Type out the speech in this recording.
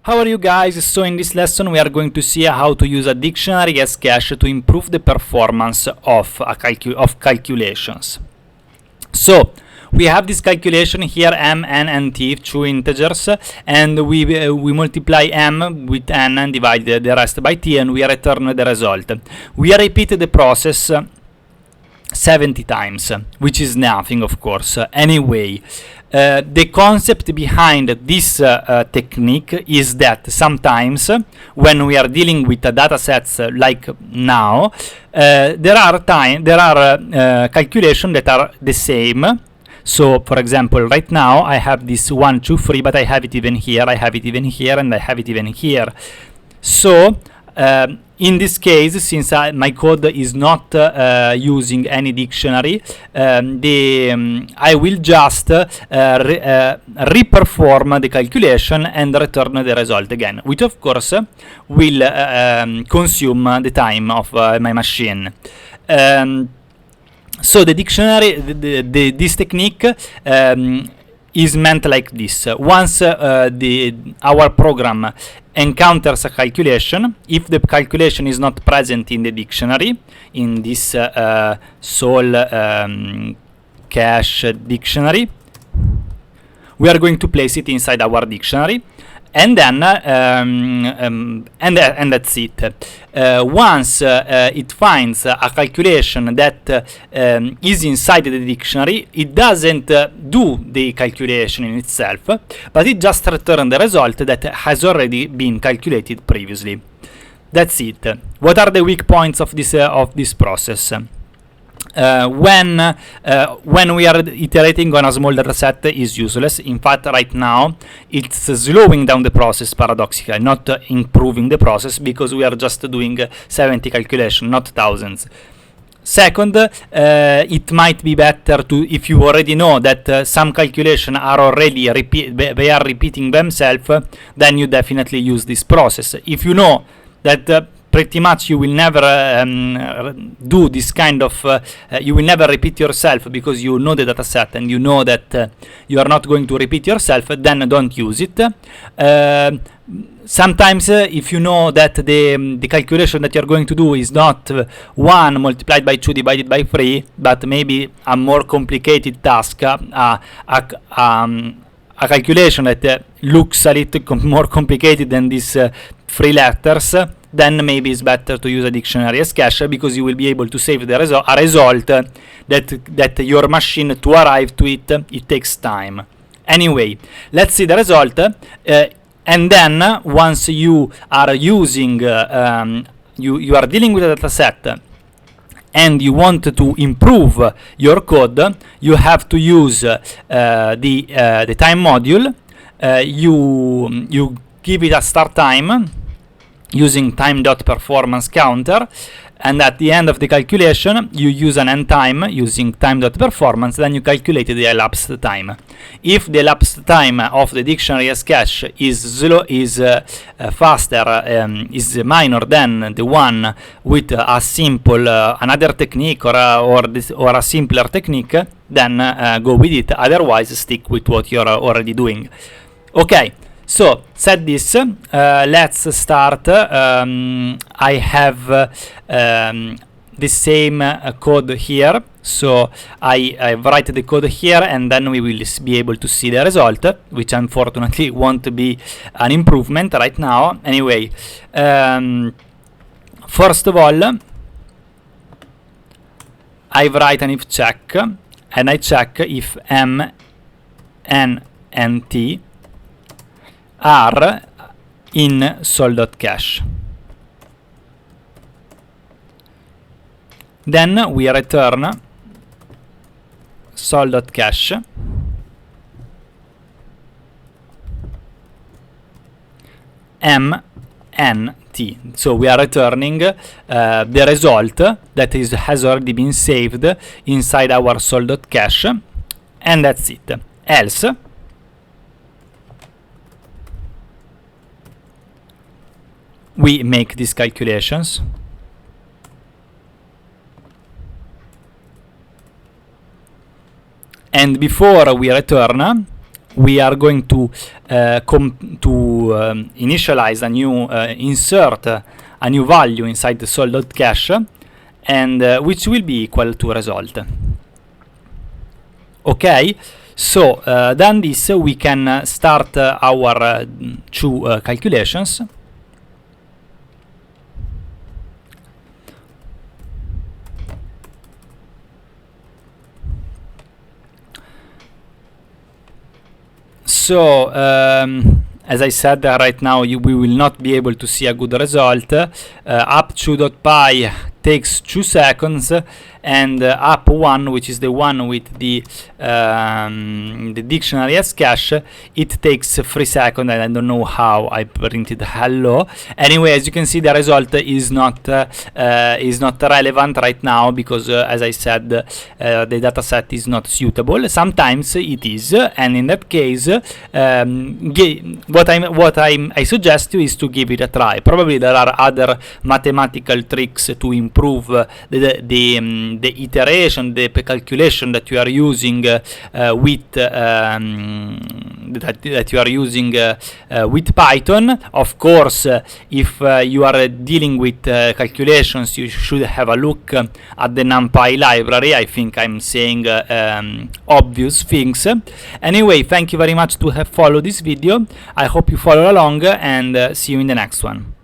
How are you guys? So in this lesson we are going to see how to use a dictionary as cache to improve the performance of calculations. So we have this calculation here, m, n, and t, two integers, and we multiply m with n and divide the rest by t, and we return the result. We repeat the process 70 times, which is nothing, of course. Anyway, the concept behind this technique is that sometimes when we are dealing with data sets like now, there are calculations that are the same. So, for example, right now I have this 1, 2, 3, but I have it even here, I have it even here, and I have it even here. So, in this case, since my code is not using any dictionary, I will just reperform the calculation and return the result again, which of course will consume the time of my machine. So the dictionary, this technique is meant like this. Once our program encounters a calculation, if the calculation is not present in the dictionary, in this sol cache dictionary, we are going to place it inside our dictionary, and then and that's it. Once it finds a calculation that is inside the dictionary, it doesn't do the calculation in itself, but it just returns the result that has already been calculated previously. That's it. What are the weak points of this process? When we are iterating on a small data set is useless. In fact, right now it's slowing down the process paradoxically, not improving the process, because we are just doing 70 calculations, not thousands. Second, it might be better to, if you already know that some calculations are already repeating themselves, then you definitely use this process. If you know that pretty much you will never do this kind of you will never repeat yourself, because you know the data set and you know that you are not going to repeat yourself, then don't use it. Sometimes if you know that the calculation that you're going to do is not 1 multiplied by 2 divided by 3, but maybe a more complicated task, a calculation that looks a little more complicated than these 3 letters, then maybe it's better to use a dictionary as cache, because you will be able to save the a result that your machine, to arrive to it takes time. Anyway, let's see the result, and then once you are using you are dealing with a data set and you want to improve your code, you have to use the time module. You give it a start time using time.performance counter, and at the end of the calculation you use an end time using time.performance, then you calculate the elapsed time. If the elapsed time of the dictionary as cache is minor than the one with a simple another technique or a simpler technique, then go with it. Otherwise, stick with what you're already doing. Okay. So, said this, let's start. I have the same code here, so I write the code here, and then we will be able to see the result, which unfortunately won't be an improvement right now. Anyway, first of all, I write an if check, and I check if m, n, and t are in sol.cache. Then we return sol.cache m, n, t. So we are returning the result that has already been saved inside our sol.cache, and that's it. Else, we make these calculations, and before we return, we are going to initialize a new insert a new value inside the sol.cache, and which will be equal to result. Okay, so done this, we can start our two calculations. So as I said, right now we will not be able to see a good result. Up2.py takes 2 seconds, and up1, which is the one with the dictionary as cache, it takes 3 seconds, and I don't know how I printed hello. Anyway, as you can see, the result is not relevant right now, because as I said, the dataset is not suitable. Sometimes it is, and in that case, I suggest you is to give it a try. Probably there are other mathematical tricks to improve the iteration, the calculation that you are using with Python. Of course, if you are dealing with calculations, you should have a look at the NumPy library. I think I'm saying obvious things. Anyway, thank you very much to have followed this video. I hope you follow along, and see you in the next one.